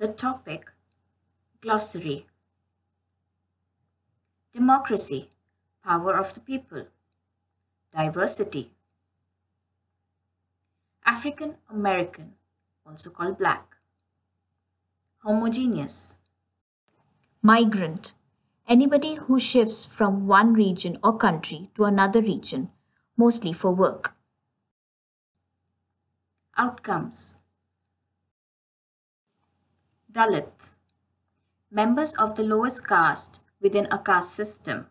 The topic Glossary. Democracy, power of the people. Diversity. African American, also called black. Homogeneous. Migrant, anybody who shifts from one region or country to another region, mostly for work. Outcomes. Dalit, members of the lowest caste within a caste system.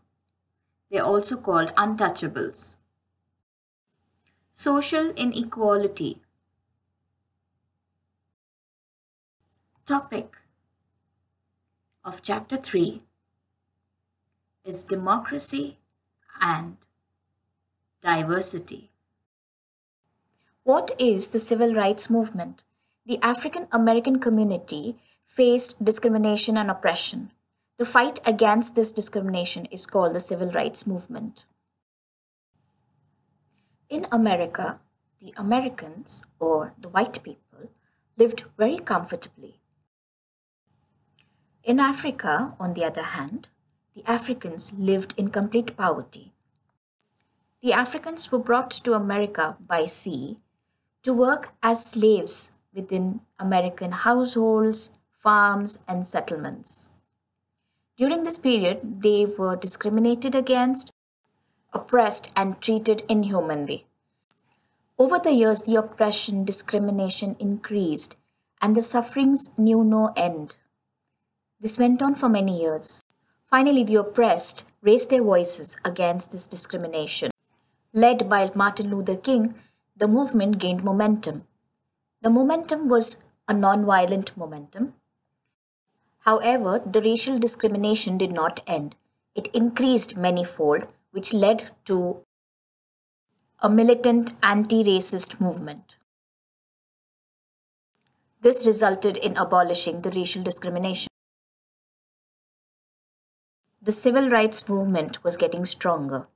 They are also called untouchables. Social inequality. Topic of chapter 3 is democracy and diversity. What is the civil rights movement? The African American community faced discrimination and oppression. The fight against this discrimination is called the civil rights movement. In America, the Americans, or the white people, lived very comfortably. In Africa, on the other hand, the Africans lived in complete poverty. The Africans were brought to America by sea to work as slaves within American households, farms, and settlements. During this period, they were discriminated against, oppressed, and treated inhumanly. Over the years, the oppression, discrimination increased, and the sufferings knew no end. This went on for many years. Finally, the oppressed raised their voices against this discrimination. Led by Martin Luther King, the movement gained momentum. The momentum was a non-violent momentum. However, the racial discrimination did not end. It increased manyfold, which led to a militant anti-racist movement. This resulted in abolishing the racial discrimination. The civil rights movement was getting stronger.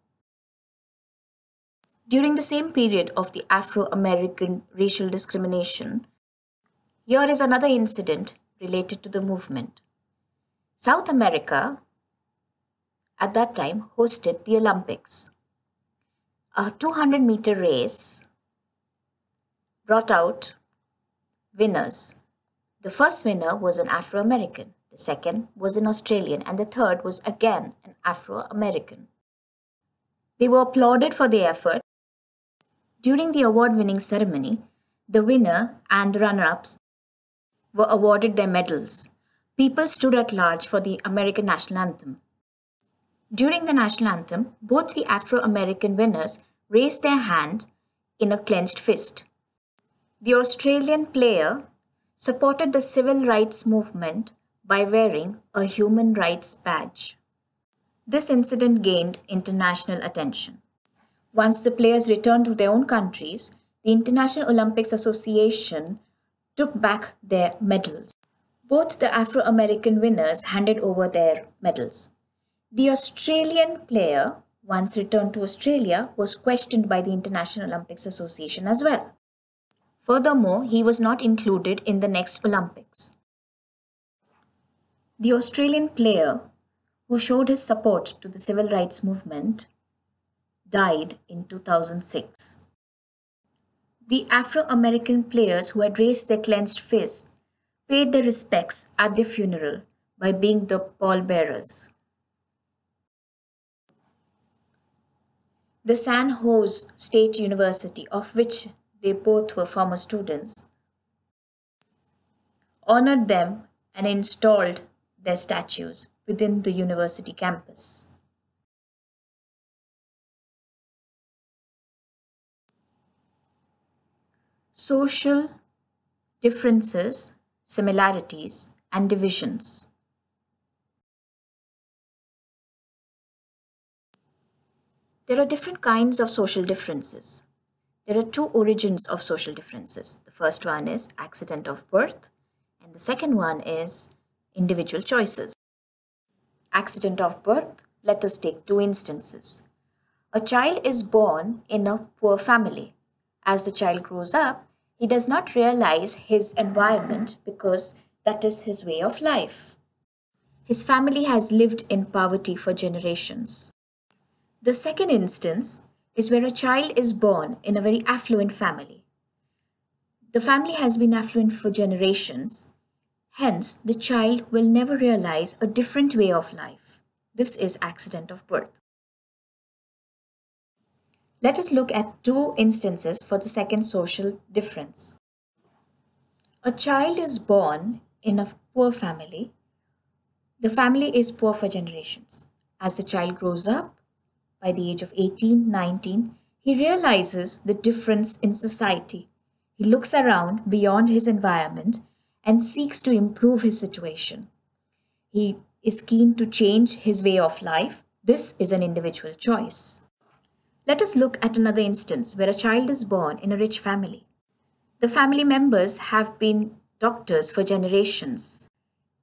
During the same period of the Afro-American racial discrimination, here is another incident related to the movement. South America at that time hosted the Olympics. A 200-meter race brought out winners. The first winner was an Afro-American, the second was an Australian, and the third was again an Afro-American. They were applauded for their effort. During the award-winning ceremony, the winner and runner-ups were awarded their medals. People stood at large for the American national anthem. During the national anthem, both the Afro-American winners raised their hand in a clenched fist. The Australian player supported the civil rights movement by wearing a human rights badge. This incident gained international attention. Once the players returned to their own countries, the International Olympics Association took back their medals. Both the Afro-American winners handed over their medals. The Australian player, once returned to Australia, was questioned by the International Olympics Association as well. Furthermore, he was not included in the next Olympics. The Australian player, who showed his support to the civil rights movement, died in 2006. The Afro-American players who had raised their clenched fists paid their respects at their funeral by being the pallbearers. The San Jose State University, of which they both were former students, honored them and installed their statues within the university campus. Social differences, similarities, and divisions. There are different kinds of social differences. There are two origins of social differences. The first one is accident of birth, and the second one is individual choices. Accident of birth, let us take two instances. A child is born in a poor family. As the child grows up, he does not realize his environment because That is his way of life. His family has lived in poverty for generations. The second instance is where a child is born in a very affluent family. The family has been affluent for generations, hence, the child will never realize a different way of life. This is accident of birth. Let us look at two instances for the second social difference. A child is born in a poor family. The family is poor for generations. As the child grows up, by the age of 18, 19, he realizes the difference in society. He looks around beyond his environment and seeks to improve his situation. He is keen to change his way of life. This is an individual choice. Let us look at another instance where a child is born in a rich family. The family members have been doctors for generations.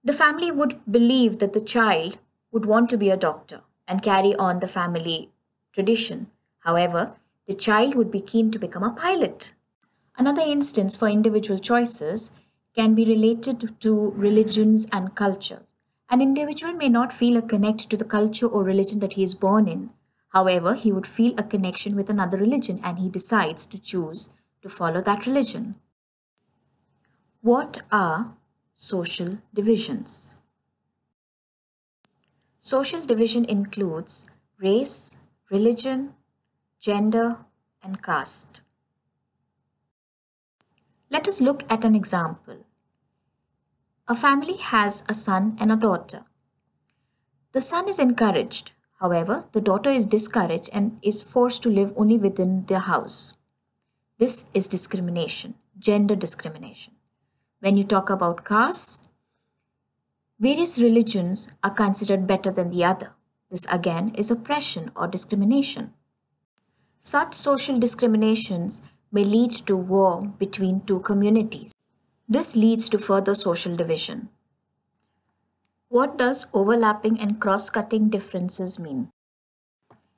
The family would believe that the child would want to be a doctor and carry on the family tradition. However, the child would be keen to become a pilot. Another instance for individual choices can be related to religions and cultures. An individual may not feel a connect to the culture or religion that he is born in. However, he would feel a connection with another religion and he decides to choose to follow that religion. What are social divisions? Social division includes race, religion, gender, and caste. Let us look at an example. A family has a son and a daughter. The son is encouraged. However, the daughter is discouraged and is forced to live only within their house. This is discrimination, gender discrimination. When you talk about caste, various religions are considered better than the other. This again is oppression or discrimination. Such social discriminations may lead to war between two communities. This leads to further social division. What does overlapping and cross-cutting differences mean?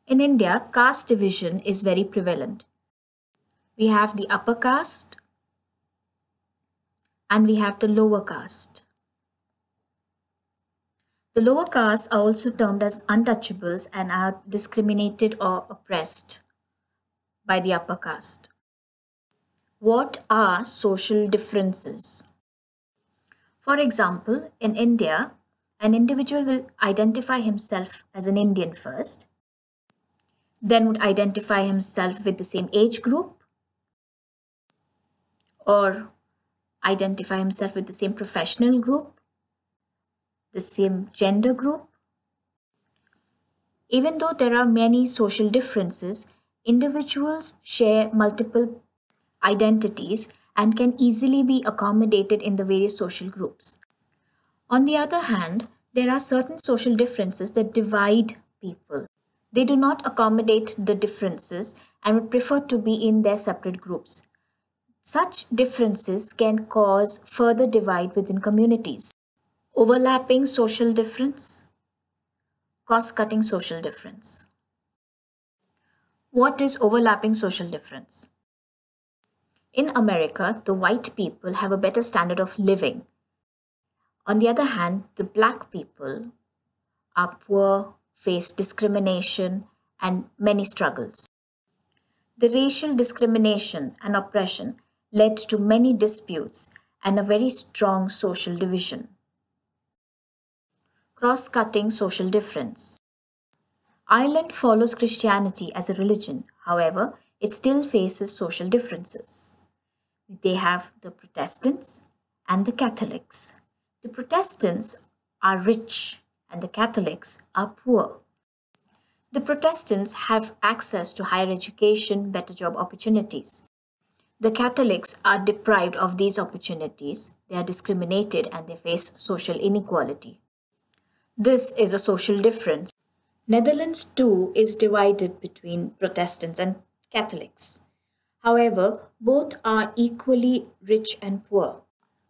In India, caste division is very prevalent. We have the upper caste and we have the lower caste. The lower castes are also termed as untouchables and are discriminated or oppressed by the upper caste. What are social differences? For example, in India, an individual will identify himself as an Indian first, then would identify himself with the same age group or identify himself with the same professional group, the same gender group. Even though there are many social differences, individuals share multiple identities and can easily be accommodated in the various social groups. On the other hand, there are certain social differences that divide people. They do not accommodate the differences and would prefer to be in their separate groups. Such differences can cause further divide within communities. Overlapping social difference, cost-cutting social difference. What is overlapping social difference? In America, the white people have a better standard of living. On the other hand, the black people are poor, face discrimination, and many struggles. The racial discrimination and oppression led to many disputes and a very strong social division. Cross-cutting social difference. Ireland follows Christianity as a religion. However, it still faces social differences. They have the Protestants and the Catholics. The Protestants are rich and the Catholics are poor. The Protestants have access to higher education, better job opportunities. The Catholics are deprived of these opportunities, they are discriminated and they face social inequality. This is a social difference. Netherlands too is divided between Protestants and Catholics. However, both are equally rich and poor.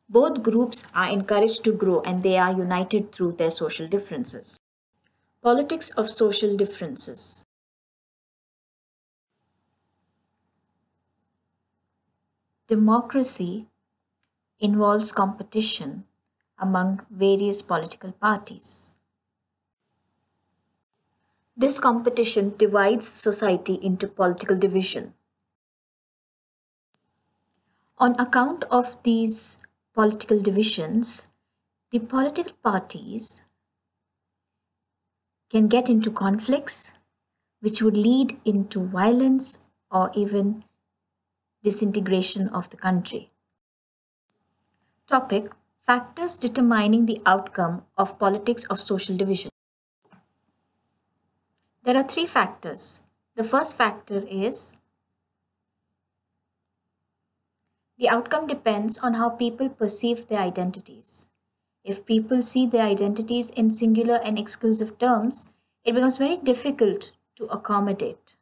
Both groups are encouraged to grow and they are united through their social differences. Politics of social differences. Democracy involves competition among various political parties. This competition divides society into political division. On account of these political divisions, the political parties can get into conflicts which would lead into violence or even disintegration of the country. Topic: Factors determining the outcome of politics of social division. There are three factors. The first factor is the outcome depends on how people perceive their identities. If people see their identities in singular and exclusive terms, it becomes very difficult to accommodate.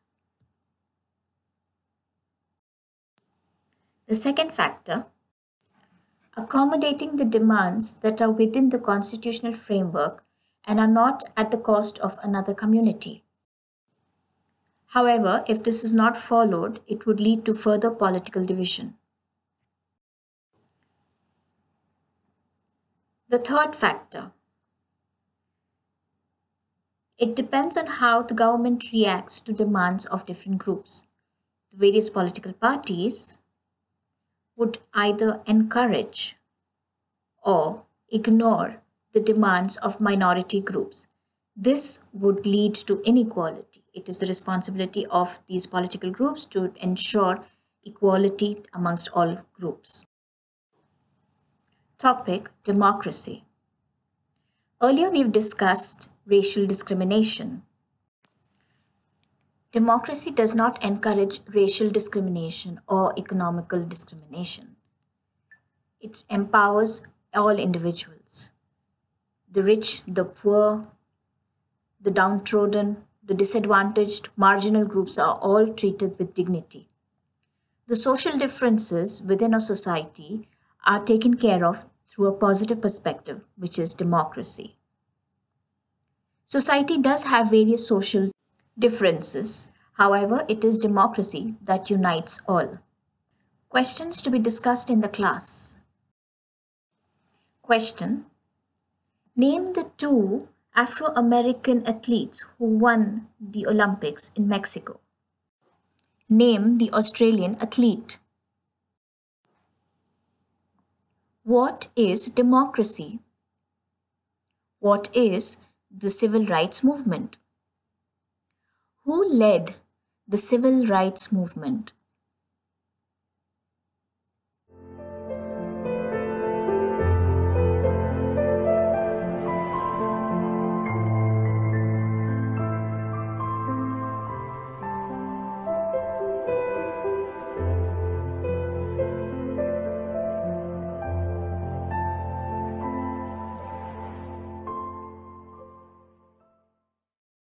The second factor, accommodating the demands that are within the constitutional framework and are not at the cost of another community. However, if this is not followed, it would lead to further political division. The third factor, it depends on how the government reacts to demands of different groups. The various political parties would either encourage or ignore the demands of minority groups. This would lead to inequality. It is the responsibility of these political groups to ensure equality amongst all groups. Topic: Democracy. Earlier we've discussed racial discrimination. Democracy does not encourage racial discrimination or economical discrimination. It empowers all individuals. The rich, the poor, the downtrodden, the disadvantaged, marginal groups are all treated with dignity. The social differences within a society are taken care of through a positive perspective, which is democracy. Society does have various social differences. However, it is democracy that unites all. Questions to be discussed in the class. Question: Name the two Afro-American athletes who won the Olympics in Mexico. Name the Australian athlete. What is democracy? What is the civil rights movement? Who led the civil rights movement?